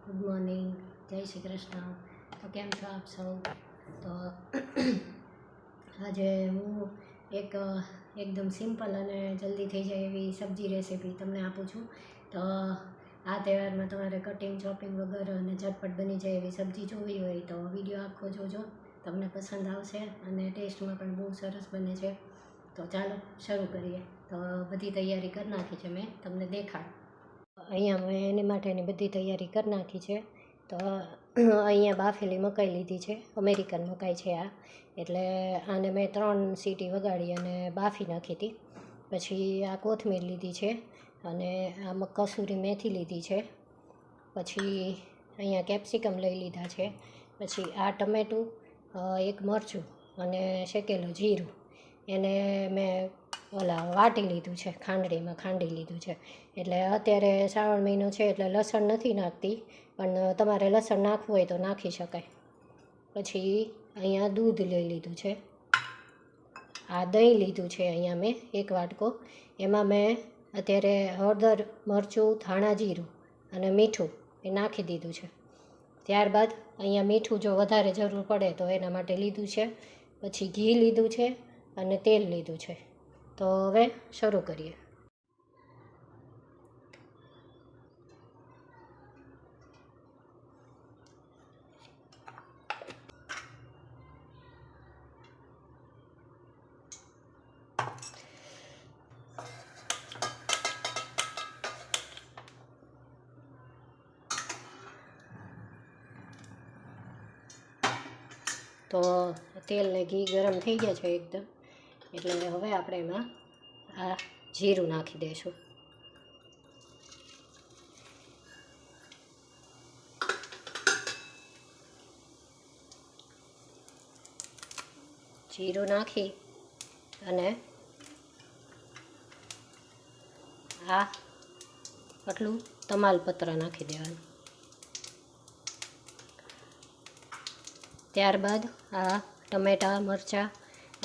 Good morning, જય શ્રી કૃષ્ણ. તો કેમ છો આપ સૌ? તો આજે હું એકદમ સિમ્પલ અને જલ્દી થઈ જાય એવી સબ્જી રેસીપી તમને આપું છું. તો આ તહેવારમાં તમારે કટિંગ ચોપિંગ વગર અને ઝટપટ બની જાય એવી સબ્જી જોવી હોય તો વિડીયો આખો જોજો, તમને પસંદ આવશે અને ટેસ્ટમાં પણ બહુ સરસ બને છે. તો ચાલો શરૂ કરીએ. તો બધી તૈયારી કરી નાખી છે, મેં તમને દેખાડ. અહીંયા મેં એની માટેની બધી તૈયારી કરી નાખી છે. તો અહીંયા બાફેલી મકાઈ લીધી છે, અમેરિકન મકાઈ છે આ. એટલે આને મેં 3 સીટી વગાડી અને બાફી નાખી હતી. પછી આ કોથમીર લીધી છે અને આ કસૂરી મેથી લીધી છે. પછી અહીંયા કેપ્સિકમ લઈ લીધા છે. પછી આ ટમેટું, એક મરચું અને શેકેલું જીરું એને મેં વાટી લીધું છે, ખાંડણીમાં ખાંડી લીધું છે. એટલે અત્યારે શ્રાવણ મહિનો છે એટલે લસણ નથી નાખતી, પણ તમારે લસણ નાખવું હોય તો નાખી શકાય. પછી અહીંયા દૂધ લઈ લીધું છે. આ દહીં લીધું છે અહીંયા મેં 1 વાટકો. એમાં મેં અત્યારે હળદર, મરચું, ધાણા જીરું અને મીઠું એ નાખી દીધું છે. ત્યારબાદ અહીંયા મીઠું જો વધારે જરૂર પડે તો એના માટે લીધું છે. પછી ઘી લીધું છે અને તેલ લીધું છે. તો હવે શરૂ કરીએ. તો તેલ ને ઘી ગરમ થઈ ગયા છે એકદમ, એટલે હવે આપણે એમાં આ જીરું નાખી દઈશું. જીરું નાખી અને આટલું તમાલપત્ર નાખી દેવાનું. ત્યારબાદ આ ટમેટાં, મરચાં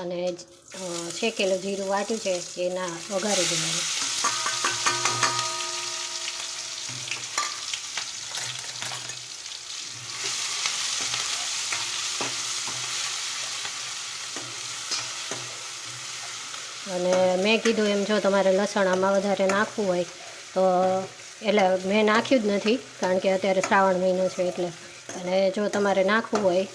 અને શેકેલું જીરું વાટ્યું છે એના વઘારી દેવાનું. અને મેં કીધું એમ જો તમારે લસણ આમાં વધારે નાખવું હોય તો, એટલે મેં નાખ્યું જ નથી કારણ કે અત્યારે શ્રાવણ મહિનો છે એટલે. અને જો તમારે નાખવું હોય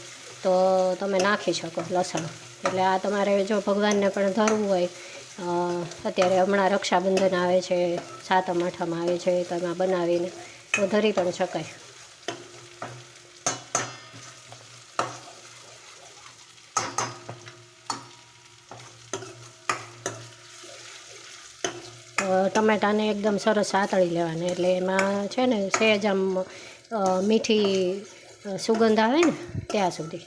તો તમે નાખી શકો લસણ. એટલે આ તમારે જો ભગવાનને પણ ધરવું હોય, અત્યારે હમણાં રક્ષાબંધન આવે છે, સાતમ આઠમ આવે છે, તો એમાં બનાવીને તો ધરી પણ શકાય. ટમેટાને એકદમ સરસ સાતળી લેવાના, એટલે એમાં છે ને સહેજ આમ મીઠી સુગંધ આવે ને ત્યાં સુધી.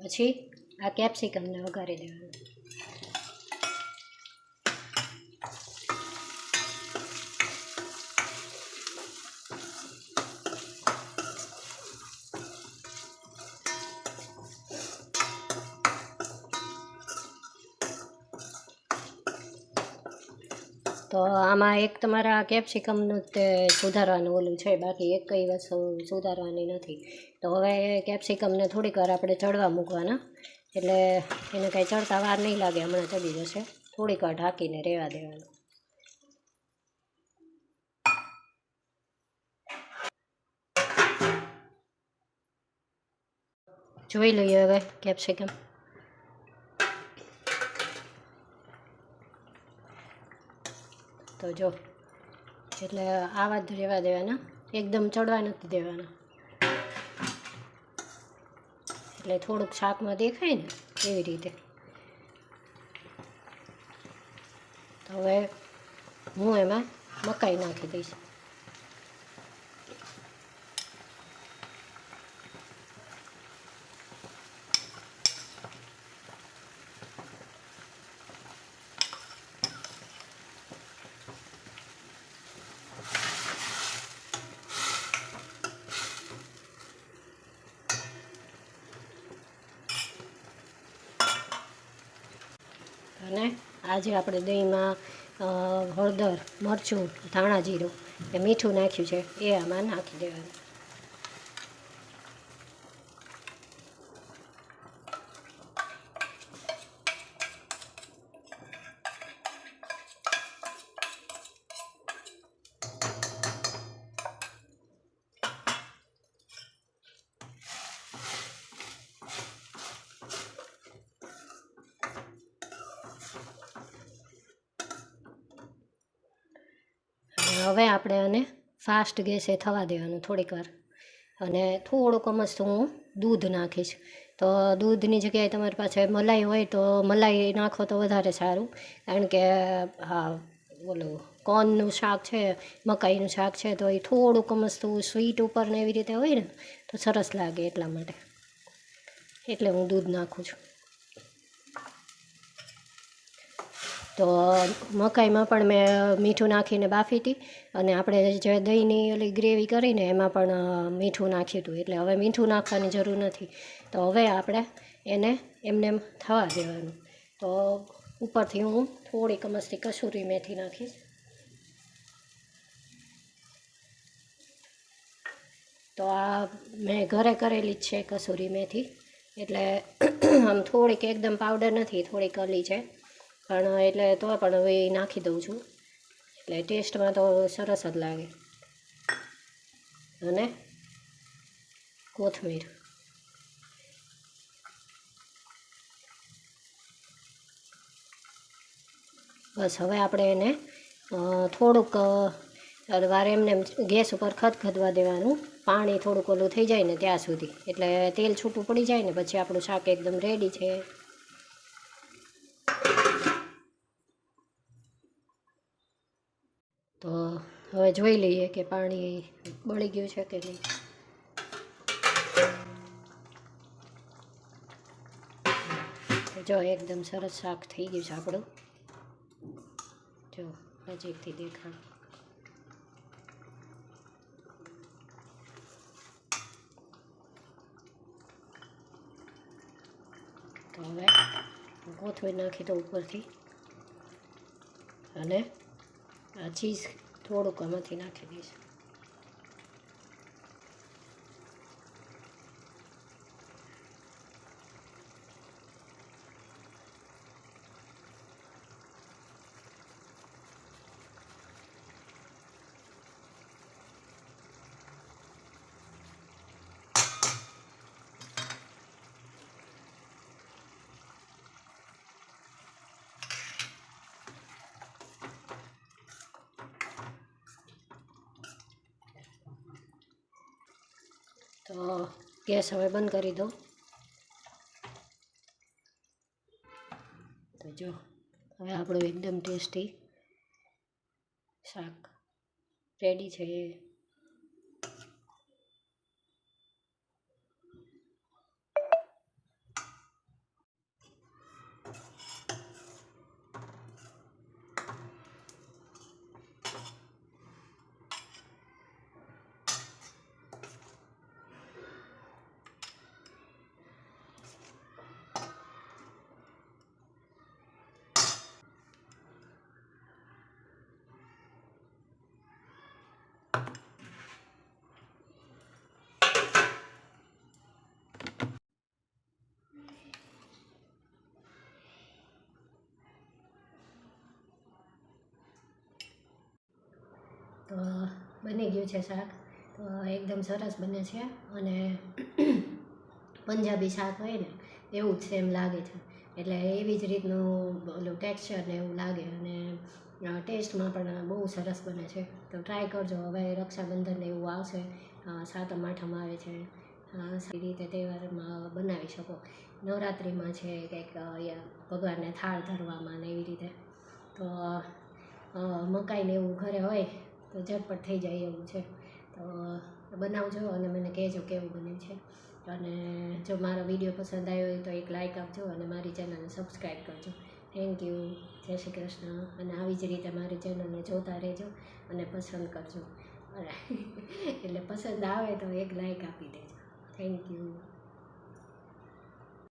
પછી આ કેપ્સિકમને વઘારી દેવાનું. તો આમાં એક તમારા કેપ્સિકમનું તે સુધારવાનું ઓલું છે, બાકી એક કઈ વસ્તુ સુધારવાની નથી. તો હવે કેપ્સિકમને થોડીક વાર આપણે ચડવા મૂકવાના, એટલે એને કાંઈ ચડતા વાર નહીં લાગે, હમણાં ચડી જશે. થોડીક વાર ઢાંકીને રહેવા દેવાનું. જોઈ લઈએ હવે કેપ્સિકમ. તો જો એટલે આવા જ રહેવા દેવાના, એકદમ ચડવા નથી દેવાના. એટલે થોડુંક શાકમાં દેખાય ને એવી રીતે. તો હવે હું એમાં મકાઈ નાખી દઈશ. અને આજે આપણે દહીંમાં હળદર, મરચું, ધાણા જીરું એ મીઠું નાખ્યું છે એ આમાં નાખી દેવાનું. હવે આપણે આને ફાસ્ટ ગેસે થવા દેવાનું થોડીક વાર, અને થોડુંક મસ્ત હું દૂધ નાખીશ. તો દૂધની જગ્યાએ તમારી પાસે મલાઈ હોય તો મલાઈ નાખો તો વધારે સારું, કારણ કે હા ઓલું કોર્નનું શાક છે, મકાઈનું શાક છે, તો એ થોડુંક મસ્ત સ્વીટ ઉપર ને એવી રીતે હોય ને તો સરસ લાગે, એટલા માટે એટલે હું દૂધ નાખું છું. તો મકાઈમાં પણ મેં મીઠું નાખીને બાફી હતી, અને આપણે જે દહીંની ઓલી ગ્રેવી કરીને એમાં પણ મીઠું નાખ્યું હતું, એટલે હવે મીઠું નાખવાની જરૂર નથી. તો હવે આપણે એને એમને એમ થવા દેવાનું. તો ઉપરથી હું થોડીક મસ્તી કસૂરી મેથી નાખીશ. તો આ મેં ઘરે કરેલી જ છે કસૂરી મેથી, એટલે આમ થોડીક એકદમ પાવડર નથી, થોડીક અલી છે, પણ એટલે તો પણ હવે એ નાખી દઉં છું, એટલે ટેસ્ટમાં તો સરસ જ લાગે. અને કોથમીર, બસ હવે આપણે એને થોડુંક વાર એમને ગેસ ઉપર ખદખદવા દેવાનું, પાણી થોડુંક ઓલું થઈ જાય ને ત્યાં સુધી, એટલે તેલ છૂટું પડી જાય ને પછી આપણું શાક એકદમ રેડી છે. તો હવે જોઈ લઈએ કે પાણી બળી ગયું છે કે નહીં. જો એકદમ સરસ શાક થઈ ગયું છે આપણું, જો નજીકથી દેખાડ. તો હવે કોથમીર નાખી દો ઉપરથી, અને આ ચીઝ થોડુંક આમાંથી નાખી દઈશ. તો ગેસ હવે બંધ કરી દો. તો જો હવે આપણું એકદમ ટેસ્ટી શાક રેડી છે. તો બની ગયું છે શાક, તો એકદમ સરસ બને છે, અને પંજાબી શાક હોય ને એવું જ સેમ લાગે છે, એટલે એવી જ રીતનું ઓલું ટેક્સચર ને એવું લાગે, અને ટેસ્ટમાં પણ બહુ સરસ બને છે. તો ટ્રાય કરજો. હવે રક્ષાબંધન એવું આવશે, સાતમ આઠમ આવે છે, સારી રીતે તહેવારમાં બનાવી શકો. નવરાત્રિમાં છે કંઈક ભગવાનને થાળ ધરવામાં ને એવી રીતે, તો મકાઈને એવું ઘરે હોય તો ઝટપટ થઈ જાય એવું છે. તો બનાવજો અને મને કહેજો કેવું બન્યું છે. અને જો મારો વિડીયો પસંદ આવ્યો હોય તો એક લાઇક આપજો, અને મારી ચેનલને સબસ્ક્રાઈબ કરજો. Thank you. જય શ્રી કૃષ્ણ. અને આવી જ રીતે મારી ચેનલને જોતા રહેજો અને પસંદ કરજો. એટલે પસંદ આવે તો એક લાઇક આપી દેજો. Thank you.